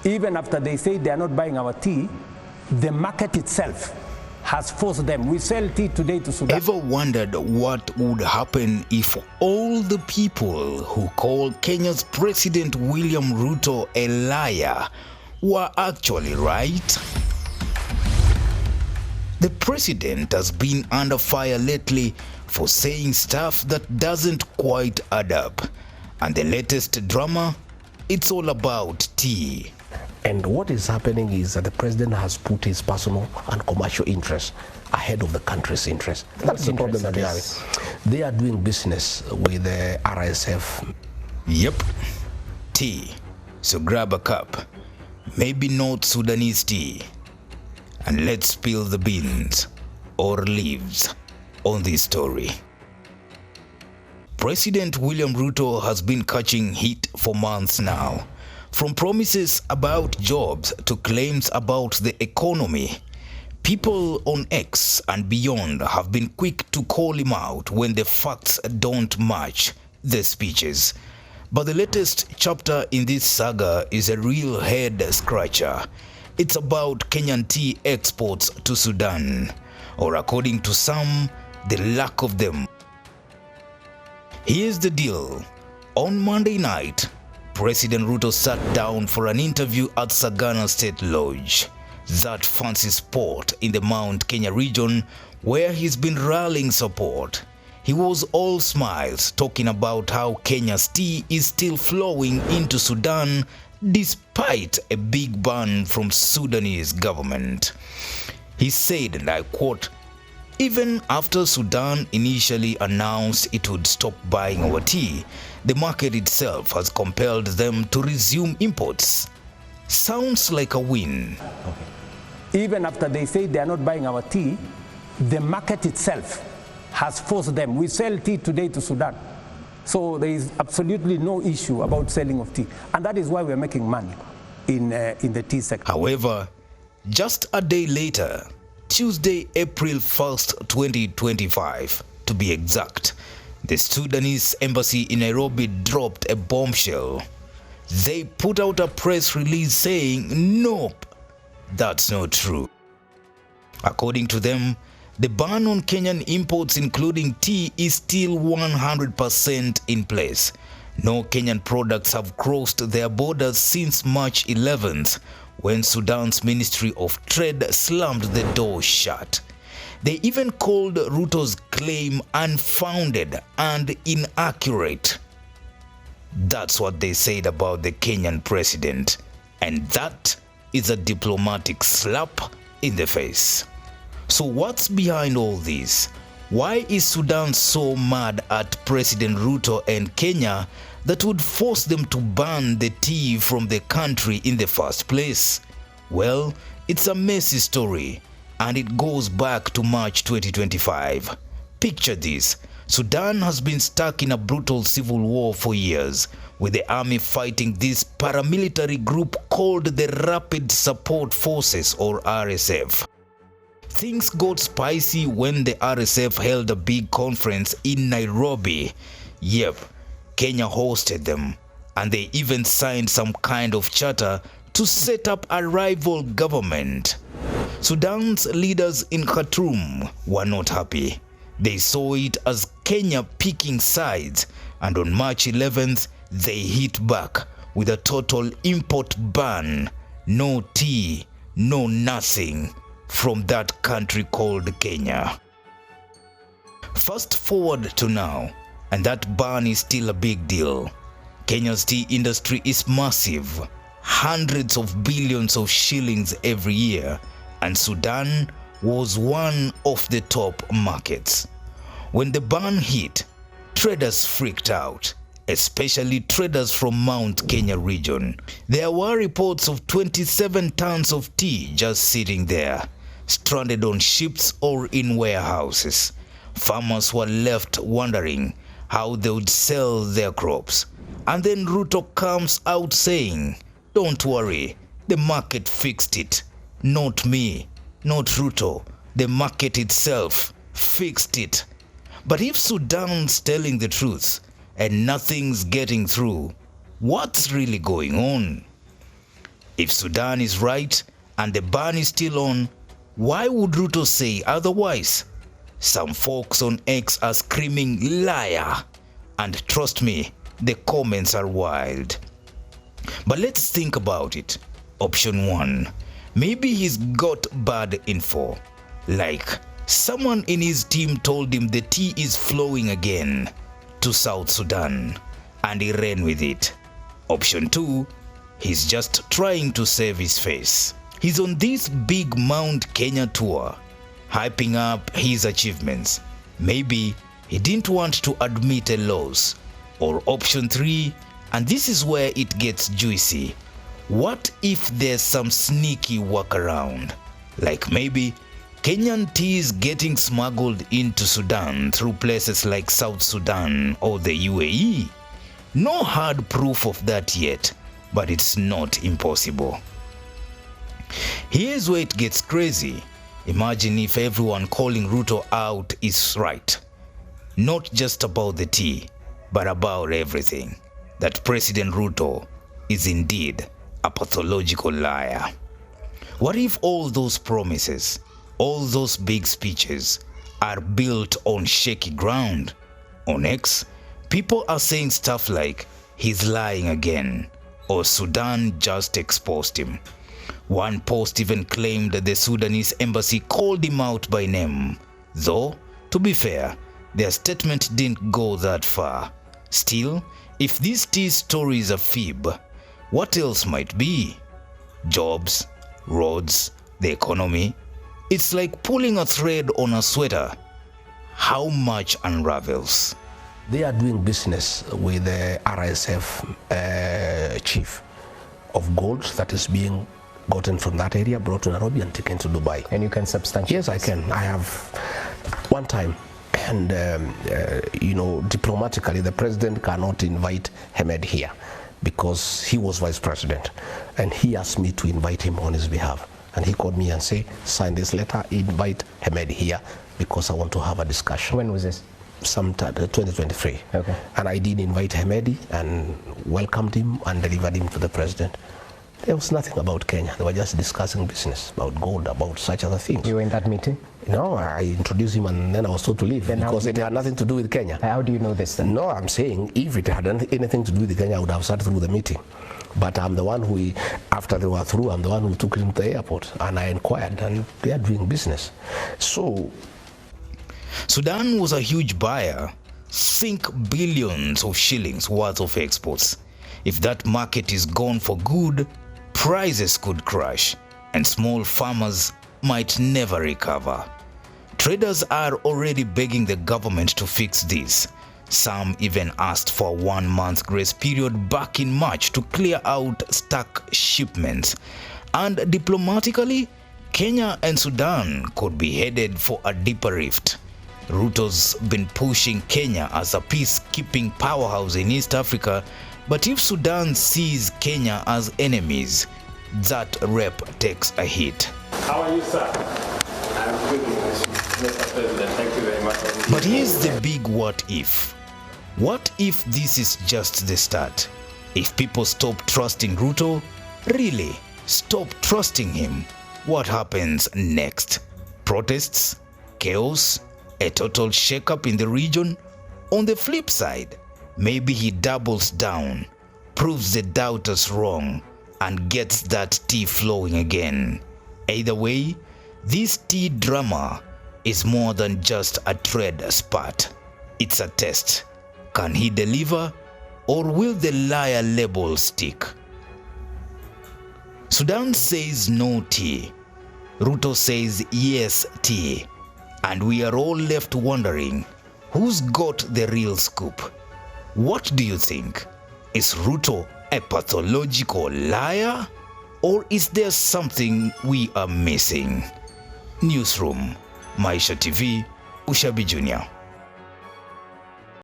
Even after they say they are not buying our tea, the market itself has forced them. We sell tea today to Sudan. Ever wondered what would happen if all the people who call Kenya's President William Ruto a liar were actually right? The president has been under fire lately for saying stuff that doesn't quite add up. And the latest drama, it's all about tea. And what is happening is that the president has put his personal and commercial interests ahead of the country's interests. That's the problem that they are having. They are doing business with the RSF. Yep, tea. So grab a cup. Maybe not Sudanese tea. And let's spill the beans or leaves on this story. President William Ruto has been catching heat for months now. From promises about jobs to claims about the economy, people on X and beyond have been quick to call him out when the facts don't match the speeches. But the latest chapter in this saga is a real head scratcher. It's about Kenyan tea exports to Sudan, or according to some, the lack of them. Here's the deal. On Monday night, President Ruto sat down for an interview at Sagana State Lodge, that fancy spot in the Mount Kenya region where he's been rallying support. He was all smiles, talking about how Kenya's tea is still flowing into Sudan despite a big ban from Sudanese government. He said, and I quote, "Even after Sudan initially announced it would stop buying our tea, the market itself has compelled them to resume imports." Sounds like a win. Okay. Even after they say they are not buying our tea, the market itself has forced them. We sell tea today to Sudan. So there is absolutely no issue about selling of tea. And that is why we are making money in the tea sector. However, just a day later, Tuesday, April 1st, 2025, to be exact, the Sudanese embassy in Nairobi dropped a bombshell. They put out a press release saying, nope, that's not true. According to them, the ban on Kenyan imports, including tea, is still 100% in place. No Kenyan products have crossed their borders since March 11th, when Sudan's Ministry of Trade slammed the door shut. They even called Ruto's claim unfounded and inaccurate. That's what they said about the Kenyan president, and that is a diplomatic slap in the face. So what's behind all this? Why is Sudan so mad at President Ruto and Kenya that would force them to ban the tea from the country in the first place? Well, it's a messy story, and it goes back to March 2025. Picture this. Sudan has been stuck in a brutal civil war for years, with the army fighting this paramilitary group called the Rapid Support Forces, or RSF. Things got spicy when the RSF held a big conference in Nairobi. Yep, Kenya hosted them, and they even signed some kind of charter to set up a rival government. Sudan's leaders in Khartoum were not happy. They saw it as Kenya picking sides, and on March 11th, they hit back with a total import ban. No tea, no nothing from that country called Kenya. Fast forward to now, and that ban is still a big deal. Kenya's tea industry is massive, hundreds of billions of shillings every year, and Sudan was one of the top markets. When the ban hit, traders freaked out, especially traders from Mount Kenya region. There were reports of 27 tons of tea just sitting there, stranded on ships or in warehouses. Farmers were left wondering how they would sell their crops. And then Ruto comes out saying, "Don't worry, the market fixed it. Not me, not Ruto. The market itself fixed it." But if Sudan's telling the truth and nothing's getting through, what's really going on? If Sudan is right and the ban is still on, why would Ruto say otherwise? Some folks on X are screaming liar, and trust me, the comments are wild. But let's think about it. Option 1. Maybe he's got bad info. Like, someone in his team told him the tea is flowing again to South Sudan, and he ran with it. Option 2. He's just trying to save his face. He's on this big Mount Kenya tour, hyping up his achievements. Maybe he didn't want to admit a loss. Or option 3, and this is where it gets juicy. What if there's some sneaky workaround? Like maybe Kenyan tea is getting smuggled into Sudan through places like South Sudan or the UAE. No hard proof of that yet, but it's not impossible. Here's where it gets crazy. Imagine if everyone calling Ruto out is right. Not just about the tea, but about everything. That President Ruto is indeed a pathological liar. What if all those promises, all those big speeches are built on shaky ground? On X, people are saying stuff like, he's lying again, or Sudan just exposed him. One post even claimed that the Sudanese embassy called him out by name. Though, to be fair, their statement didn't go that far. Still, if this tea story is a fib, what else might be? Jobs, roads, the economy. It's like pulling a thread on a sweater. How much unravels? They are doing business with the RSF chief of gold that is being gotten from that area, brought to Nairobi and taken to Dubai. And you can substantiate? Yes, I can. I have one time. And, you know, diplomatically, the president cannot invite Hamed here because he was vice president. And he asked me to invite him on his behalf. And he called me and said, sign this letter, invite Hamed here because I want to have a discussion. When was this? Sometime 2023. Okay. And I did invite Hamedi and welcomed him and delivered him to the president. There was nothing about Kenya. They were just discussing business, about gold, about such other things. You were in that meeting? No, I introduced him and then I was told to leave because it had nothing to do with Kenya. How do you know this then? No, I'm saying if it had anything to do with Kenya, I would have sat through the meeting. But I'm the one who, after they were through, I'm the one who took him to the airport and I inquired and they are doing business. So, Sudan was a huge buyer, think billions of shillings worth of exports. If that market is gone for good, prices could crash and small farmers might never recover. Traders are already begging the government to fix this. Some even asked for a 1-month grace period back in March to clear out stuck shipments. And diplomatically, Kenya and Sudan could be headed for a deeper rift. Ruto's been pushing Kenya as a peacekeeping powerhouse in East Africa, but if Sudan sees Kenya as enemies, that rep takes a hit. How are you, sir? I'm good, Mr. President. Thank you very much. But here's the big what if. What if this is just the start? If people stop trusting Ruto, really stop trusting him, what happens next? Protests? Chaos? A total shakeup in the region? On the flip side, maybe he doubles down, proves the doubters wrong, and gets that tea flowing again. Either way, this tea drama is more than just a trade spurt. It's a test. Can he deliver, or will the liar label stick? Sudan says no tea. Ruto says yes tea. And we are all left wondering, who's got the real scoop? What do you think? Is Ruto a pathological liar? Or is there something we are missing? Newsroom, Maisha TV, Ushabi Jr.